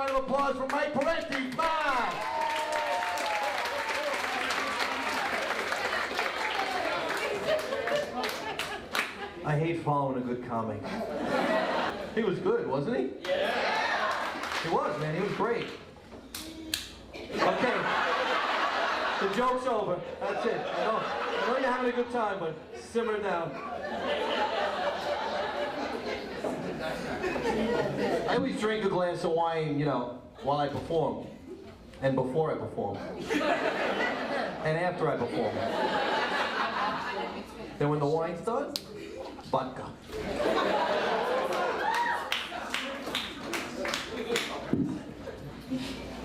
round of applause for Mike Parenti. Come on. I hate following a good comic. He was good, wasn't he? Yeah. He was, man. He was great. Okay. The joke's over. That's it. I know you're having a good time, but simmer down. I always drink a glass of wine, you know, while I perform. And before I perform. And after I perform. Then when the wine's done, vodka.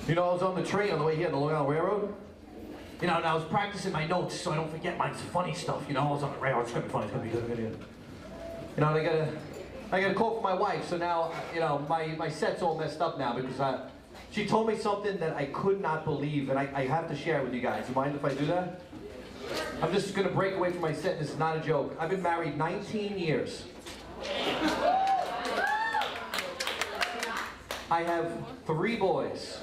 You know, I was on the train on the way here on the Long Island Railroad. You know, and I was practicing my notes so I don't forget my funny stuff. You know, I was on the railroad, it's gonna be funny, it's gonna be good. You know, and I got a call from my wife, so now, you know, my set's all messed up now because she told me something that I could not believe, and I have to share it with you guys. You mind if I do that? I'm just gonna break away from my set, this is not a joke. I've been married 19 years. I have 3 boys.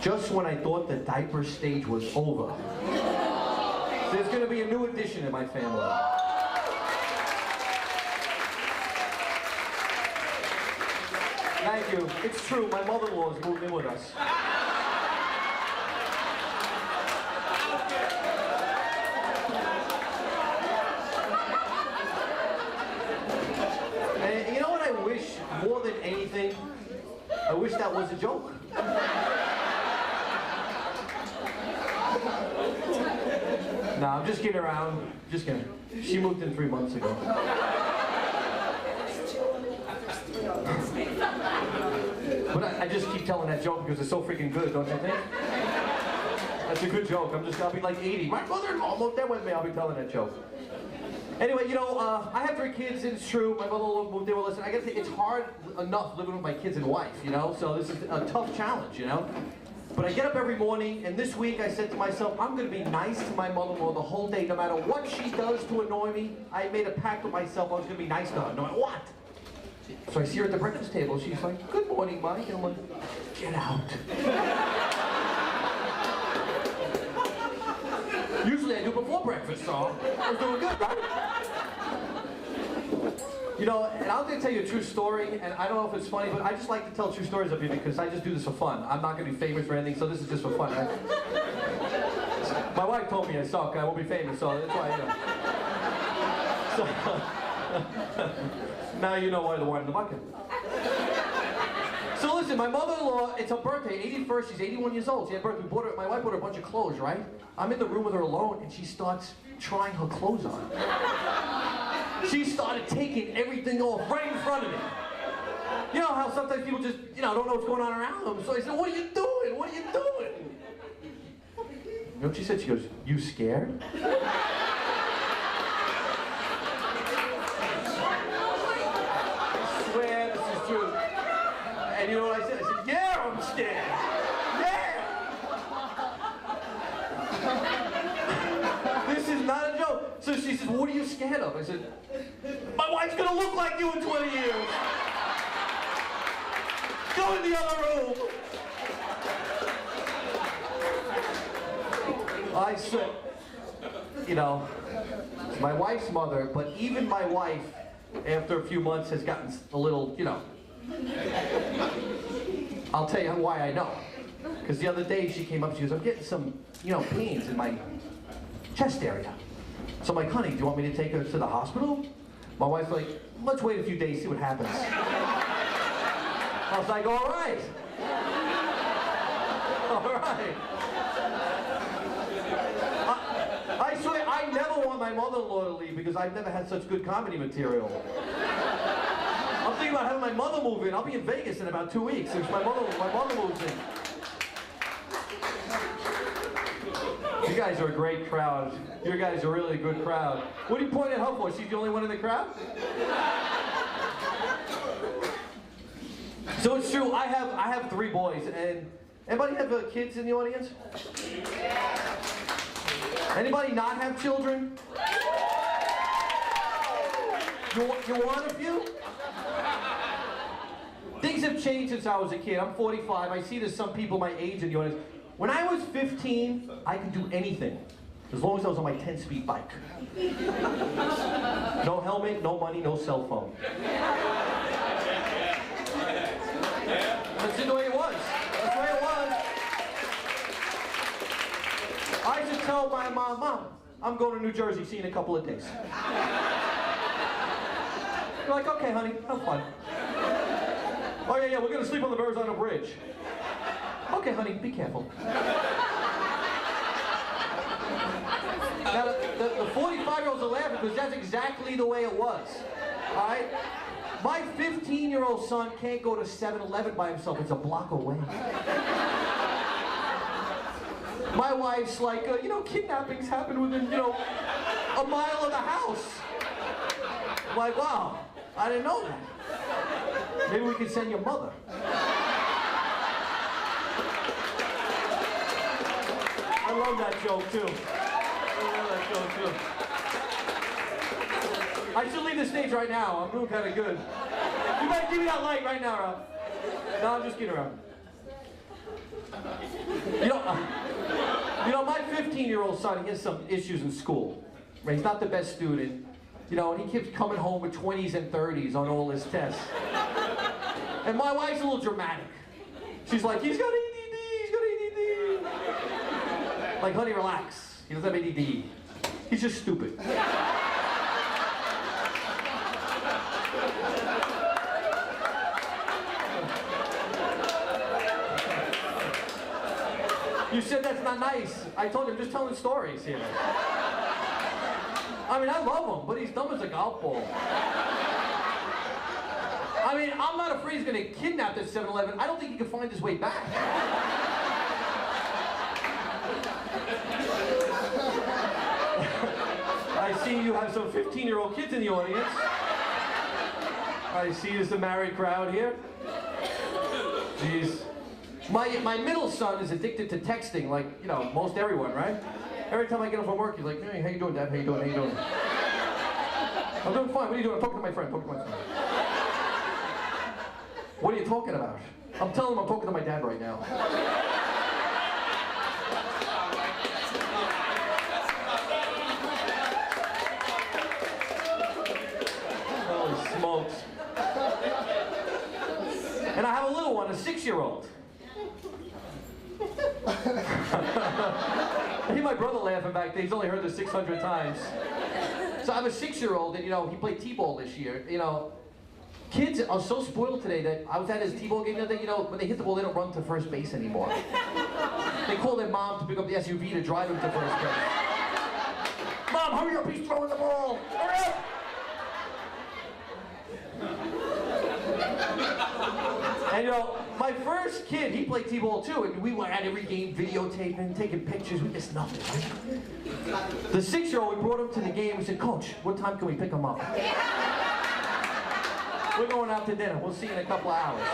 Just when I thought the diaper stage was over. There's gonna be a new addition in my family. Thank you. It's true, my mother-in-law's moved in with us. And you know what I wish more than anything? I wish that was a joke. No, I'm just kidding around. Just kidding. She moved in 3 months ago. But I just keep telling that joke because it's so freaking good, don't you think? That's a good joke. I'll be like 80. My mother-in-law moved in with me. I'll be telling that joke. Anyway, you know, I have 3 kids, and it's true. My mother-in-law moved in with us, and I gotta say, it's hard enough living with my kids and wife, you know? So this is a tough challenge, you know? But I get up every morning, and this week I said to myself, I'm gonna be nice to my mother-in-law the whole day, no matter what she does to annoy me. I made a pact with myself I was gonna be nice to her, no matter what. So I see her at the breakfast table, she's like, good morning, Mike, and I'm like, get out. Usually I do before breakfast, so I was doing good, right? You know, and I'm gonna tell you a true story, and I don't know if it's funny, but I just like to tell true stories up here because I just do this for fun. I'm not gonna be famous or anything, so this is just for fun, right? My wife told me I suck, I won't be famous, so that's why, you know. So, now you know why the wine in the bucket. So listen, my mother-in-law, it's her birthday, 81st, she's 81 years old. She had birthday, my wife bought her a bunch of clothes, right? I'm in the room with her alone, and she starts trying her clothes on. She started taking everything off right in front of me. You know how sometimes people just, you know, don't know what's going on around them. So I said, what are you doing? What are you doing? You know what she said? She goes, you scared? I swear this is true. And you know what I said? I said, yeah, I'm scared. Yeah! This is not a joke. So she says, what are you scared of? I said, my wife's gonna look like you in 20 years. Go in the other room. I said, you know, it's my wife's mother, but even my wife, after a few months, has gotten a little, you know. I'll tell you why I know. Because the other day she came up, she goes, I'm getting some, you know, pains in my chest area. So I'm like, honey, do you want me to take her to the hospital? My wife's like, let's wait a few days, see what happens. I was like, all right. All right. I swear, I never want my mother-in-law to leave because I've never had such good comedy material. I'm thinking about having my mother move in. I'll be in Vegas in about 2 weeks since my mother moves in. You guys are a great crowd. You guys are really a good crowd. What are you pointing at her for? She's the only one in the crowd? So it's true, I have 3 boys, and anybody have kids in the audience? Anybody not have children? You want a few? Things have changed since I was a kid. I'm 45. I see there's some people my age in the audience. When I was 15, I could do anything, as long as I was on my 10-speed bike. No helmet, no money, no cell phone. That's the way it was. That's the way it was. I used to tell my mom, Mom, I'm going to New Jersey, see you in a couple of days. You're like, okay, honey, have fun. Oh yeah, we're gonna sleep on the Verrazano Bridge. Okay, honey, be careful. Now, the 45-year-olds are laughing because that's exactly the way it was. All right? My 15-year-old son can't go to 7-Eleven by himself. It's a block away. My wife's like, kidnappings happen within, a mile of the house. I'm like, wow, I didn't know that. Maybe we could send your mother. I love that joke, too. I should leave the stage right now. I'm doing kind of good. You better give me that light right now, Rob. No, I'm just kidding around. My 15-year-old son, he has some issues in school. Right? He's not the best student. And he keeps coming home with 20s and 30s on all his tests. And my wife's a little dramatic. She's like, he's got ADD, he's got ADD. Like, honey, relax. He doesn't have ADD. He's just stupid. You said that's not nice. I told you, I'm just telling stories here. I mean, I love him, but he's dumb as a golf ball. I mean, I'm not afraid he's gonna kidnap this 7-Eleven. I don't think he can find his way back. I see you have some 15-year-old kids in the audience. I see there's a married crowd here. Jeez. My middle son is addicted to texting, like, most everyone, right? Every time I get home from work, he's like, hey, how you doing, Dad? How you doing? How you doing? I'm doing fine. What are you doing? I'm talking to my friend. Talking to my friend. What are you talking about? I'm telling him I'm talking to my dad right now. Holy smokes. And I have a little one, a 6-year-old. I hear my brother laughing back there. He's only heard this 600 times. So I have a 6-year-old, and he played T-ball this year. Kids are so spoiled today that I was at his T-ball game the other day. When they hit the ball, they don't run to first base anymore. They call their mom to pick up the SUV to drive him to first base. Mom, hurry up! He's throwing the ball. Hurry up! And my first kid, he played T-ball too, and we were at every game videotaping, taking pictures. We missed nothing, right? The 6-year-old, we brought him to the game. We said, Coach, what time can we pick him up? We're going out to dinner. We'll see you in a couple of hours.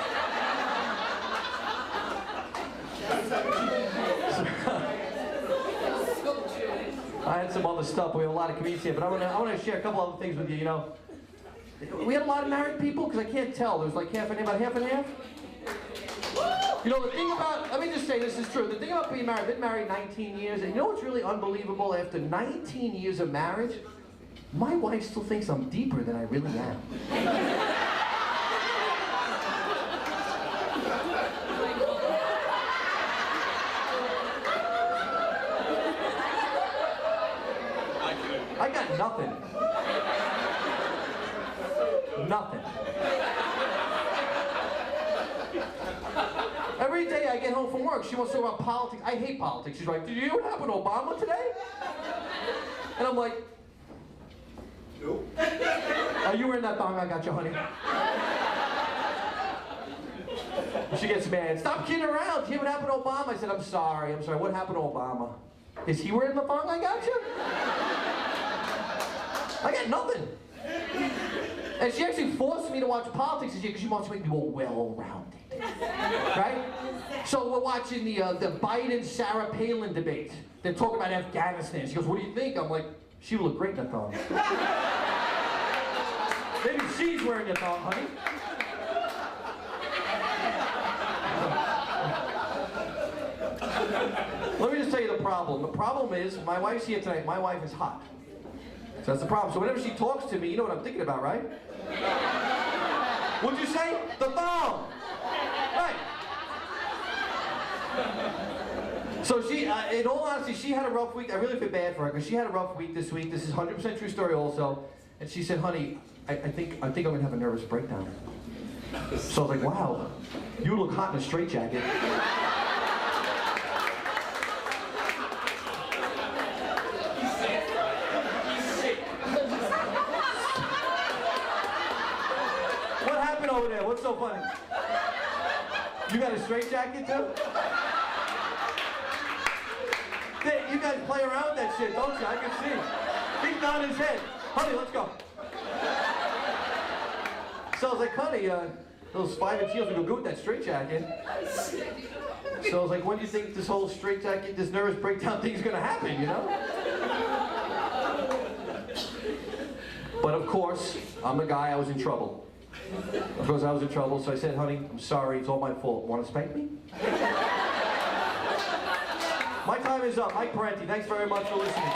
I had some other stuff. We have a lot of comedians here, but I want to share a couple other things with you. We had a lot of married people, because I can't tell. There's like half and half, about half and half. The thing about, let me just say this is true. The thing about being married, I've been married 19 years, and what's really unbelievable? After 19 years of marriage, my wife still thinks I'm deeper than I really am. I got nothing. Nothing. Every day I get home from work, she wants to talk about politics. I hate politics. She's like, did you hear what happened to Obama today? And I'm like, nope. Oh, you were in that thong I got you, honey. She gets mad. Stop kidding around. Did you hear what happened to Obama? I said, I'm sorry. What happened to Obama? Is he wearing the thong I got you? I got nothing. And she actually forced me to watch politics this year because she wants to make me more well-rounded. Right? So we're watching the Biden-Sarah Palin debate. They're talking about Afghanistan. She goes, what do you think? I'm like, she would look great in a thong. Maybe she's wearing a thong, honey. problem. The problem is, my wife's here tonight. My wife is hot. So that's the problem. So whenever she talks to me, you know what I'm thinking about, right? What'd you say? The phone! Right. So she, in all honesty, she had a rough week. I really feel bad for her because she had a rough week this week. This is 100% true story also. And she said, honey, I think I'm gonna have a nervous breakdown. So I was like, wow, you look hot in a straitjacket. What happened over there? What's so funny? You got a straitjacket too? You guys play around with that shit, don't you? I can see. He's nodding his head. Honey, let's go. So I was like, honey, those 5-inch heels would go good with that straitjacket. So I was like, when do you think this whole straitjacket, this nervous breakdown thing is going to happen, you know? But of course, I'm the guy, I was in trouble. Of course I was in trouble, so I said, honey, I'm sorry, it's all my fault. Want to spank me? My time is up. Mike Parenti, thanks very much for listening.